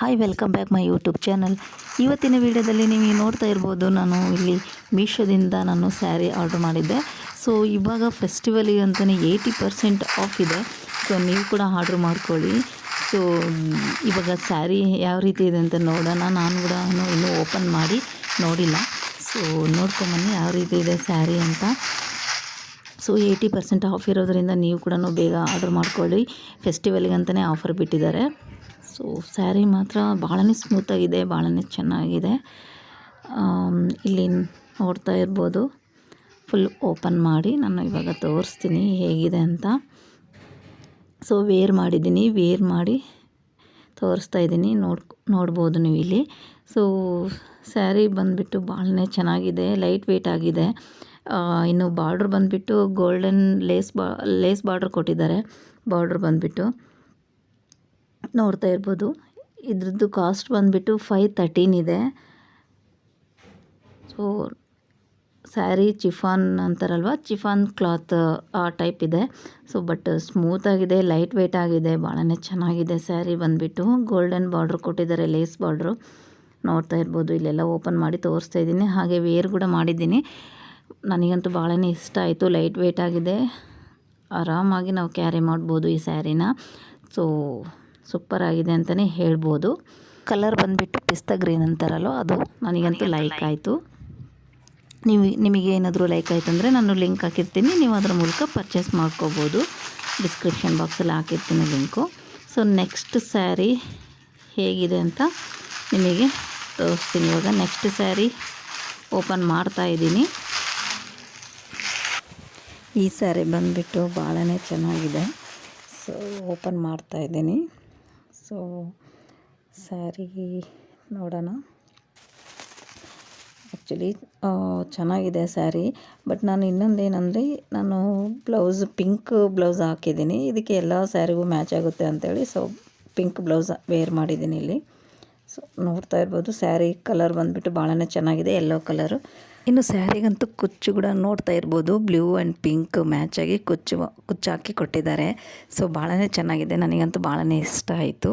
Hi welcome back my YouTube channel. ಇವತ್ತಿನ ವಿಡಿಯೋದಲ್ಲಿ ನೀವು ನೋಡ್ತಾ ಇರ್ಬೋದು, ನಾನು ಇಲ್ಲಿ ಮೀಶೋದಿಂದ ನಾನು ಸ್ಯಾರಿ ಆರ್ಡ್ರ್ ಮಾಡಿದ್ದೆ. ಸೊ ಇವಾಗ ಫೆಸ್ಟಿವಲಿಗೆ ಅಂತಲೇ 80% ಆಫ್ ಇದೆ. ಸೊ ನೀವು ಕೂಡ ಆರ್ಡ್ರ್ ಮಾಡ್ಕೊಳ್ಳಿ. ಸೊ ಇವಾಗ ಸ್ಯಾರಿ ಯಾವ ರೀತಿ ಇದೆ ಅಂತ ನೋಡೋಣ. ನಾನು ಕೂಡ ಇನ್ನೂ ಓಪನ್ ಮಾಡಿ ನೋಡಿಲ್ಲ. ಸೊ ನೋಡ್ಕೊಂಬನ್ನಿ ಯಾವ ರೀತಿ ಇದೆ ಸ್ಯಾರಿ ಅಂತ. ಸೊ 80% ಆಫ್ ಇರೋದರಿಂದ ನೀವು ಕೂಡ ಬೇಗ ಆರ್ಡ್ರ್ ಮಾಡ್ಕೊಳ್ಳಿ. ಫೆಸ್ಟಿವಲಿಗೆ ಅಂತಲೇ ಆಫರ್ ಬಿಟ್ಟಿದ್ದಾರೆ. ಸೊ ಸ್ಯಾರಿ ಮಾತ್ರ ಭಾಳನೇ ಸ್ಮೂತಾಗಿದೆ, ಭಾಳನೇ ಚೆನ್ನಾಗಿದೆ. ಇಲ್ಲಿ ನೋಡ್ತಾ ಇರ್ಬೋದು, ಫುಲ್ ಓಪನ್ ಮಾಡಿ ನಾನು ಇವಾಗ ತೋರಿಸ್ತೀನಿ ಹೇಗಿದೆ ಅಂತ. ಸೊ ವೇರ್ ಮಾಡಿದ್ದೀನಿ, ವೇರ್ ಮಾಡಿ ತೋರಿಸ್ತಾ ಇದ್ದೀನಿ, ನೋಡ್ಬೋದು ನೀವು ಇಲ್ಲಿ. ಸೊ ಸ್ಯಾರಿ ಬಂದುಬಿಟ್ಟು ಭಾಳನೇ ಚೆನ್ನಾಗಿದೆ, ಲೈಟ್ ವೆಯ್ಟ್ ಆಗಿದೆ. ಇನ್ನು ಬಾರ್ಡ್ರ್ ಬಂದುಬಿಟ್ಟು ಗೋಲ್ಡನ್ ಲೇಸ್ ಬಾರ್ಡ್ರ್ ಕೊಟ್ಟಿದ್ದಾರೆ. ಬಾರ್ಡ್ರ್ ಬಂದುಬಿಟ್ಟು ನೋಡ್ತಾ ಇರ್ಬೋದು. ಇದ್ರದ್ದು ಕಾಸ್ಟ್ ಬಂದುಬಿಟ್ಟು 513 ಇದೆ. ಸೊ ಸ್ಯಾರಿ ಚಿಫಾನ್ ಅಂತಾರಲ್ವ, ಚಿಫಾನ್ ಕ್ಲಾತ್ ಆ ಟೈಪ್ ಇದೆ. ಸೊ ಬಟ್ ಸ್ಮೂತಾಗಿದೆ, ಲೈಟ್ ವೆಯ್ಟ್ ಆಗಿದೆ, ಭಾಳನೇ ಚೆನ್ನಾಗಿದೆ. ಸ್ಯಾರಿ ಬಂದುಬಿಟ್ಟು ಗೋಲ್ಡನ್ ಬಾರ್ಡ್ರ್ ಕೊಟ್ಟಿದ್ದಾರೆ, ಲೇಸ್ ಬಾರ್ಡ್ರು ನೋಡ್ತಾ ಇರ್ಬೋದು. ಇಲ್ಲೆಲ್ಲ ಓಪನ್ ಮಾಡಿ ತೋರಿಸ್ತಾ ಇದ್ದೀನಿ. ಹಾಗೆ ವೇರ್ ಕೂಡ ಮಾಡಿದ್ದೀನಿ. ನನಗಂತೂ ಭಾಳನೇ ಇಷ್ಟ ಆಯಿತು. ಲೈಟ್ ವೆಯ್ಟ್ ಆಗಿದೆ, ಆರಾಮಾಗಿ ನಾವು ಕ್ಯಾರಿ ಮಾಡ್ಬೋದು ಈ ಸ್ಯಾರಿನ. ಸೊ ಸೂಪರ್ ಆಗಿದೆ ಅಂತಲೇ ಹೇಳ್ಬೋದು. ಕಲರ್ ಬಂದುಬಿಟ್ಟು ಪಿಸ್ತಾ ಗ್ರೀನ್ ಅಂತಾರಲ್ವ, ಅದು ನನಗಂತೂ ಲೈಕ್ ಆಯಿತು. ನಿಮಗೆ ಏನಾದರೂ ಲೈಕ್ ಆಯಿತು ಅಂದರೆ ನಾನು ಲಿಂಕ್ ಹಾಕಿರ್ತೀನಿ, ನೀವು ಅದರ ಮೂಲಕ ಪರ್ಚೇಸ್ ಮಾಡ್ಕೋಬೋದು. ಡಿಸ್ಕ್ರಿಪ್ಷನ್ ಬಾಕ್ಸಲ್ಲಿ ಹಾಕಿರ್ತೀನಿ ಲಿಂಕು. ಸೊ ನೆಕ್ಸ್ಟ್ ಸ್ಯಾರಿ ಹೇಗಿದೆ ಅಂತ ನಿಮಗೆ ತೋರಿಸ್ತೀನಿ. ಇವಾಗ ನೆಕ್ಸ್ಟ್ ಸ್ಯಾರಿ ಓಪನ್ ಮಾಡ್ತಾ ಇದ್ದೀನಿ. ಈ ಸ್ಯಾರಿ ಬಂದುಬಿಟ್ಟು ಭಾಳನೇ ಚೆನ್ನಾಗಿದೆ. ಸೊ ಓಪನ್ ಮಾಡ್ತಾ ಇದ್ದೀನಿ. ಸೊ ಸ್ಯಾರಿ ನೋಡೋಣ. ಆ್ಯಕ್ಚುಲಿ ಚೆನ್ನಾಗಿದೆ ಸ್ಯಾರಿ. ಬಟ್ ನಾನು ಇನ್ನೊಂದೇನೆಂದರೆ, ನಾನು ಪಿಂಕ್ ಬ್ಲೌಸ್ ಹಾಕಿದ್ದೀನಿ. ಇದಕ್ಕೆ ಎಲ್ಲ ಸ್ಯಾರಿಗೂ ಮ್ಯಾಚ್ ಆಗುತ್ತೆ ಅಂಥೇಳಿ ಸೊ ಪಿಂಕ್ ಬ್ಲೌಸ್ ವೇರ್ ಮಾಡಿದ್ದೀನಿ ಇಲ್ಲಿ. ಸೊ ನೋಡ್ತಾ ಇರ್ಬೋದು, ಸ್ಯಾರಿ ಕಲರ್ ಬಂದುಬಿಟ್ಟು ಭಾಳನೇ ಚೆನ್ನಾಗಿದೆ, ಯೆಲ್ಲೋ ಕಲರು. ಇನ್ನು ಸ್ಯಾರಿಗಂತೂ ಕುಚ್ಚು ಕೂಡ ನೋಡ್ತಾ ಇರ್ಬೋದು, ಬ್ಲೂ ಆ್ಯಂಡ್ ಪಿಂಕ್ ಮ್ಯಾಚಾಗಿ ಕುಚ್ಚು ಹಾಕಿ ಕೊಟ್ಟಿದ್ದಾರೆ. ಸೊ ಭಾಳನೇ ಚೆನ್ನಾಗಿದೆ, ನನಗಂತೂ ಭಾಳನೇ ಇಷ್ಟ ಆಯಿತು.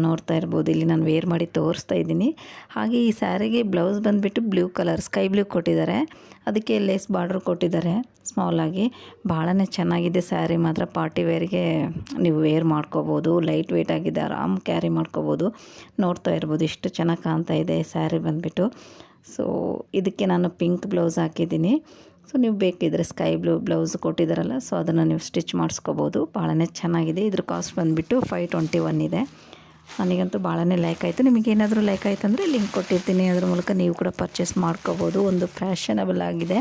ನೋಡ್ತಾ ಇರ್ಬೋದು, ಇಲ್ಲಿ ನಾನು ವೇರ್ ಮಾಡಿ ತೋರಿಸ್ತಾ ಇದ್ದೀನಿ. ಹಾಗೆ ಈ ಸ್ಯಾರಿಗೆ ಬ್ಲೌಸ್ ಬಂದುಬಿಟ್ಟು ಬ್ಲೂ ಕಲರ್, ಸ್ಕೈ ಬ್ಲೂ ಕೊಟ್ಟಿದ್ದಾರೆ. ಅದಕ್ಕೆ ಲೇಸ್ ಬಾರ್ಡ್ರ್ ಕೊಟ್ಟಿದ್ದಾರೆ ಸ್ಮಾಲಾಗಿ. ಭಾಳನೇ ಚೆನ್ನಾಗಿದೆ ಸ್ಯಾರಿ ಮಾತ್ರ. ಪಾರ್ಟಿ ವೇರ್ಗೆ ನೀವು ವೇರ್ ಮಾಡ್ಕೋಬೋದು, ಲೈಟ್ ವೆಯ್ಟ್ ಆಗಿದೆ, ಆರಾಮ್ ಕ್ಯಾರಿ ಮಾಡ್ಕೋಬೋದು. ನೋಡ್ತಾ ಇರ್ಬೋದು ಎಷ್ಟು ಚೆನ್ನಾಗಿ ಕಾಣ್ತಾ ಇದೆ ಸ್ಯಾರಿ ಬಂದುಬಿಟ್ಟು. ಸೊ ಇದಕ್ಕೆ ನಾನು ಪಿಂಕ್ ಬ್ಲೌಸ್ ಹಾಕಿದ್ದೀನಿ. ಸೊ ನೀವು ಬೇಕಿದ್ದರೆ ಸ್ಕೈ ಬ್ಲೂ ಬ್ಲೌಸ್ ಕೊಟ್ಟಿದ್ದಾರಲ್ಲ, ಸೊ ಅದನ್ನು ನೀವು ಸ್ಟಿಚ್ ಮಾಡಿಸ್ಕೋಬೋದು. ಭಾಳನೇ ಚೆನ್ನಾಗಿದೆ. ಇದ್ರ ಕಾಸ್ಟ್ ಬಂದುಬಿಟ್ಟು 521 ಇದೆ. ನನಗಂತೂ ಭಾಳನೇ ಲೈಕ್ ಆಯಿತು. ನಿಮಗೇನಾದರೂ ಲೈಕ್ ಆಯಿತು ಅಂದರೆ ಲಿಂಕ್ ಕೊಟ್ಟಿರ್ತೀನಿ, ಅದ್ರ ಮೂಲಕ ನೀವು ಕೂಡ ಪರ್ಚೇಸ್ ಮಾಡ್ಕೋಬೋದು. ಒಂದು ಫ್ಯಾಷನಬಲ್ ಆಗಿದೆ.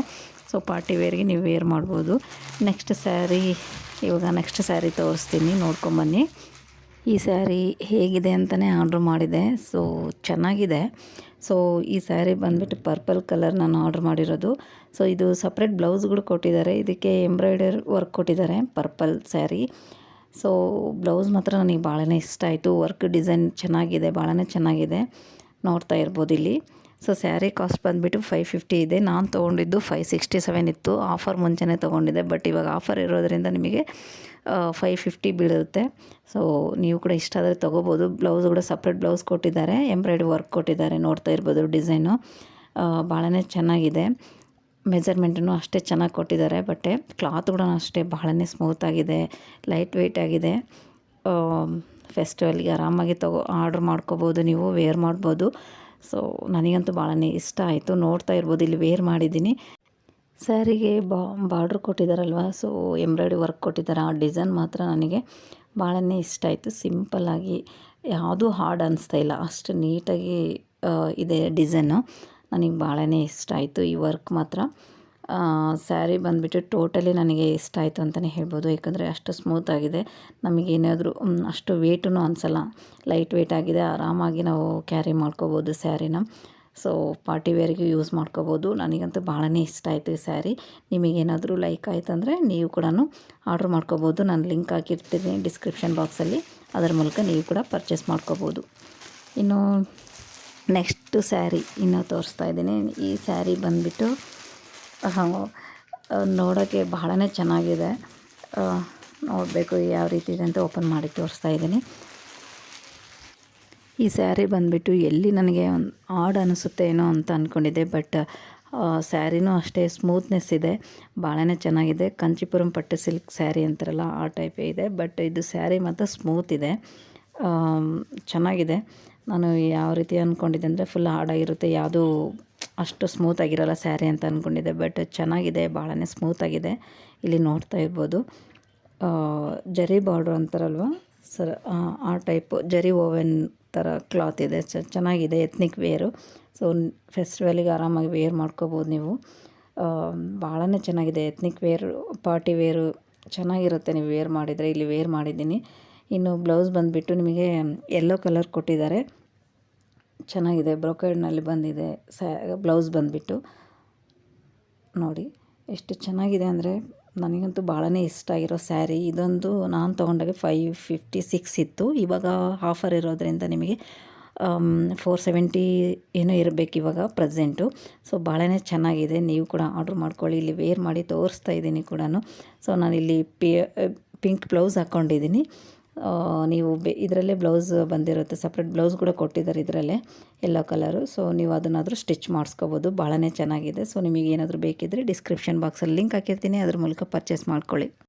ಸೊ ಪಾರ್ಟಿ ವೇರ್ಗೆ ನೀವು ವೇರ್ ಮಾಡ್ಬೋದು. ನೆಕ್ಸ್ಟ್ ಸ್ಯಾರಿ ತೋರಿಸ್ತೀನಿ, ನೋಡ್ಕೊಂಬನ್ನಿ. ಈ ಸ್ಯಾರಿ ಹೇಗಿದೆ ಅಂತಲೇ ಆರ್ಡ್ರ್ ಮಾಡಿದೆ. ಸೊ ಚೆನ್ನಾಗಿದೆ. ಸೊ ಈ ಸ್ಯಾರಿ ಬಂದುಬಿಟ್ಟು ಪರ್ಪಲ್ ಕಲರ್ ನಾನು ಆರ್ಡ್ರ್ ಮಾಡಿರೋದು. ಸೊ ಇದು ಸಪ್ರೇಟ್ ಬ್ಲೌಸ್ಗಳು ಕೊಟ್ಟಿದ್ದಾರೆ, ಇದಕ್ಕೆ ಎಂಬ್ರಾಯ್ಡರ್ ವರ್ಕ್ ಕೊಟ್ಟಿದ್ದಾರೆ. ಪರ್ಪಲ್ ಸ್ಯಾರಿ. ಸೊ ಬ್ಲೌಸ್ ಮಾತ್ರ ನನಗೆ ಭಾಳನೇ ಇಷ್ಟ ಆಯಿತು. ವರ್ಕ್ ಡಿಸೈನ್ ಚೆನ್ನಾಗಿದೆ, ಭಾಳನೇ ಚೆನ್ನಾಗಿದೆ. ನೋಡ್ತಾ ಇರ್ಬೋದು ಇಲ್ಲಿ. ಸೊ ಸ್ಯಾರಿ ಕಾಸ್ಟ್ ಬಂದುಬಿಟ್ಟು 550 ಇದೆ. ನಾನು ತೊಗೊಂಡಿದ್ದು 567 ಇತ್ತು. ಆಫರ್ ಮುಂಚೆನೇ ತೊಗೊಂಡಿದ್ದೆ, ಬಟ್ ಇವಾಗ ಆಫರ್ ಇರೋದರಿಂದ ನಿಮಗೆ 550 ಬೀಳುತ್ತೆ. ಸೊ ನೀವು ಕೂಡ ಇಷ್ಟ ಆದರೆ ತೊಗೋಬೋದು. ಬ್ಲೌಸ್ ಕೂಡ ಸಪ್ರೇಟ್ ಬ್ಲೌಸ್ ಕೊಟ್ಟಿದ್ದಾರೆ, ಎಂಬ್ರಾಯ್ಡ್ರಿ ವರ್ಕ್ ಕೊಟ್ಟಿದ್ದಾರೆ. ನೋಡ್ತಾ ಇರ್ಬೋದು ಡಿಸೈನು ಭಾಳನೇ ಚೆನ್ನಾಗಿದೆ. ಮೆಜರ್ಮೆಂಟನ್ನು ಅಷ್ಟೇ ಚೆನ್ನಾಗಿ ಕೊಟ್ಟಿದ್ದಾರೆ. ಬಟ್ಟೆ ಕ್ಲಾತ್ ಕೂಡ ಅಷ್ಟೇ ಭಾಳನೇ ಸ್ಮೂತಾಗಿದೆ, ಲೈಟ್ ವೆಯ್ಟ್ ಆಗಿದೆ. ಫೆಸ್ಟಿವಲ್ಗೆ ಆರಾಮಾಗಿ ಆರ್ಡ್ರ್ ಮಾಡ್ಕೋಬೋದು, ನೀವು ವೇರ್ ಮಾಡ್ಬೋದು. ಸೊ ನನಗಂತೂ ಭಾಳನೇ ಇಷ್ಟ ಆಯಿತು. ನೋಡ್ತಾ ಇರ್ಬೋದು, ಇಲ್ಲಿ ವೇರ್ ಮಾಡಿದ್ದೀನಿ. ಸ್ಯಾರಿಗೆ ಬಾರ್ಡ್ರ್ ಕೊಟ್ಟಿದ್ದಾರಲ್ವ, ಸೊ ಎಂಬ್ರಾಯ್ಡ್ರಿ ವರ್ಕ್ ಕೊಟ್ಟಿದ್ದಾರೆ. ಆ ಡಿಸೈನ್ ಮಾತ್ರ ನನಗೆ ಭಾಳನೇ ಇಷ್ಟ ಆಯಿತು. ಸಿಂಪಲ್ಲಾಗಿ, ಯಾವುದೂ ಹಾರ್ಡ್ ಅನ್ನಿಸ್ತಾ ಇಲ್ಲ, ಅಷ್ಟು ನೀಟಾಗಿ ಇದೆ ಡಿಸೈನು. ನನಗೆ ಭಾಳನೇ ಇಷ್ಟ ಆಯಿತು ಈ ವರ್ಕ್ ಮಾತ್ರ. ಸ್ಯಾರಿ ಬಂದುಬಿಟ್ಟು ಟೋಟಲಿ ನನಗೆ ಇಷ್ಟ ಆಯಿತು ಅಂತಲೇ ಹೇಳ್ಬೋದು. ಯಾಕಂದರೆ ಅಷ್ಟು ಸ್ಮೂತಾಗಿದೆ, ನಮಗೇನಾದರೂ ಅಷ್ಟು ವೇಟೂ ಅನಿಸಲ್ಲ, ಲೈಟ್ ವೆಯ್ಟ್ ಆಗಿದೆ. ಆರಾಮಾಗಿ ನಾವು ಕ್ಯಾರಿ ಮಾಡ್ಕೋಬೋದು ಸ್ಯಾರಿನ. ಸೊ ಪಾರ್ಟಿ ವೇರ್ಗೆ ಯೂಸ್ ಮಾಡ್ಕೋಬೋದು. ನನಗಂತೂ ಭಾಳನೇ ಇಷ್ಟ ಆಯಿತು ಈ ಸ್ಯಾರಿ. ನಿಮಗೇನಾದರೂ ಲೈಕ್ ಆಯ್ತು ಅಂದರೆ ನೀವು ಕೂಡ ಆರ್ಡ್ರ್ ಮಾಡ್ಕೋಬೋದು. ನಾನು ಲಿಂಕ್ ಹಾಕಿರ್ತೀನಿ ಡಿಸ್ಕ್ರಿಪ್ಷನ್ ಬಾಕ್ಸಲ್ಲಿ, ಅದರ ಮೂಲಕ ನೀವು ಕೂಡ ಪರ್ಚೇಸ್ ಮಾಡ್ಕೋಬೋದು. ಇನ್ನು ನೆಕ್ಸ್ಟ್ ಸ್ಯಾರಿ ಇನ್ನೂ ತೋರಿಸ್ತಾ ಇದ್ದೀನಿ. ಈ ಸ್ಯಾರಿ ಬಂದುಬಿಟ್ಟು ನೋಡೋಕ್ಕೆ ಭಾಳನೇ ಚೆನ್ನಾಗಿದೆ. ನೋಡಬೇಕು ಯಾವ ರೀತಿ ಇದೆ ಅಂತ ಓಪನ್ ಮಾಡಿ ತೋರಿಸ್ತಾ ಇದ್ದೀನಿ. ಈ ಸ್ಯಾರಿ ಬಂದುಬಿಟ್ಟು ಎಲ್ಲಿ ನನಗೆ ಒಂದು ಆಡ್ ಅನಿಸುತ್ತೆ ಏನೋ ಅಂತ ಅಂದ್ಕೊಂಡಿದ್ದೆ, ಬಟ್ ಸ್ಯಾರಿನೂ ಅಷ್ಟೇ ಸ್ಮೂತ್ನೆಸ್ ಇದೆ, ಭಾಳನೇ ಚೆನ್ನಾಗಿದೆ. ಕಂಚಿಪುರಂ ಪಟ್ಟು ಸಿಲ್ಕ್ ಸ್ಯಾರಿ ಅಂತಾರಲ್ಲ ಆ ಟೈಪೇ ಇದೆ, ಬಟ್ ಇದು ಸ್ಯಾರಿ ಮಾತ್ರ ಸ್ಮೂತ್ ಇದೆ, ಚೆನ್ನಾಗಿದೆ. ನಾನು ಯಾವ ರೀತಿ ಅಂದ್ಕೊಂಡಿದ್ದೆ ಅಂದರೆ ಫುಲ್ ಹಾರ್ಡಾಗಿರುತ್ತೆ, ಯಾವುದೂ ಅಷ್ಟು ಸ್ಮೂತಾಗಿರಲ್ಲ ಸ್ಯಾರಿ ಅಂತ ಅಂದ್ಕೊಂಡಿದ್ದೆ, ಬಟ್ ಚೆನ್ನಾಗಿದೆ, ಭಾಳನೇ ಸ್ಮೂತಾಗಿದೆ. ಇಲ್ಲಿ ನೋಡ್ತಾ ಇರ್ಬೋದು ಜರಿ ಬಾರ್ಡ್ರ್ ಅಂತಾರಲ್ವ ಸರ್, ಆ ಟೈಪು ಜರಿ ಓವೆನ್ ಥರ ಕ್ಲಾತ್ ಇದೆ, ಚೆನ್ನಾಗಿದೆ. ಎತ್ನಿಕ್ ವೇರು, ಸೊ ಫೆಸ್ಟಿವಲಿಗೆ ಆರಾಮಾಗಿ ವೇರ್ ಮಾಡ್ಕೋಬೋದು ನೀವು. ಭಾಳನೇ ಚೆನ್ನಾಗಿದೆ. ಎತ್ನಿಕ್ ವೇರು, ಪಾರ್ಟಿ ವೇರು ಚೆನ್ನಾಗಿರುತ್ತೆ ನೀವು ವೇರ್ ಮಾಡಿದರೆ. ಇಲ್ಲಿ ವೇರ್ ಮಾಡಿದ್ದೀನಿ. ಇನ್ನು ಬ್ಲೌಸ್ ಬಂದುಬಿಟ್ಟು ನಿಮಗೆ ಯೆಲ್ಲೋ ಕಲರ್ ಕೊಟ್ಟಿದ್ದಾರೆ, ಚೆನ್ನಾಗಿದೆ. ಬ್ರೊಕೇಡ್ನಲ್ಲಿ ಬಂದಿದೆ ಬ್ಲೌಸ್ ಬಂದುಬಿಟ್ಟು ನೋಡಿ ಎಷ್ಟು ಚೆನ್ನಾಗಿದೆ ಅಂದರೆ ನನಗಂತೂ ಭಾಳನೇ ಇಷ್ಟ ಆಗಿರೋ ಸ್ಯಾರಿ ಇದೊಂದು. ನಾನು ತೊಗೊಂಡಾಗ 556 ಇತ್ತು, ಇವಾಗ ಆಫರ್ ಇರೋದ್ರಿಂದ ನಿಮಗೆ 470 ಏನೋ ಇರಬೇಕು ಇವಾಗ ಪ್ರೆಸೆಂಟು. ಸೊ ಭಾಳನೇ ಚೆನ್ನಾಗಿದೆ, ನೀವು ಕೂಡ ಆರ್ಡ್ರ್ ಮಾಡ್ಕೊಳ್ಳಿ. ಇಲ್ಲಿ ವೇರ್ ಮಾಡಿ ತೋರಿಸ್ತಾ ಇದ್ದೀನಿ ಕೂಡ. ಸೊ ನಾನಿಲ್ಲಿ ಪಿಂಕ್ ಬ್ಲೌಸ್ ಹಾಕ್ಕೊಂಡಿದ್ದೀನಿ. ನೀವು ಇದರಲ್ಲೇ ಬ್ಲೌಸ್ ಬಂದಿರುತ್ತೆ, ಸಪ್ರೇಟ್ ಬ್ಲೌಸ್ ಕೂಡ ಕೊಟ್ಟಿದ್ದಾರೆ ಇದರಲ್ಲೇ ಯೆಲ್ಲೋ ಕಲರು. ಸೊ ನೀವು ಅದನ್ನಾದರೂ ಸ್ಟಿಚ್ ಮಾಡಿಸ್ಕೋಬೋದು, ಭಾಳನೇ ಚೆನ್ನಾಗಿದೆ. ಸೊ ನಿಮಗೆ ಏನಾದರೂ ಬೇಕಿದ್ದರೆ ಡಿಸ್ಕ್ರಿಪ್ಷನ್ ಬಾಕ್ಸಲ್ಲಿ ಲಿಂಕ್ ಹಾಕಿರ್ತೀನಿ, ಅದ್ರ ಮೂಲಕ ಪರ್ಚೇಸ್ ಮಾಡ್ಕೊಳ್ಳಿ.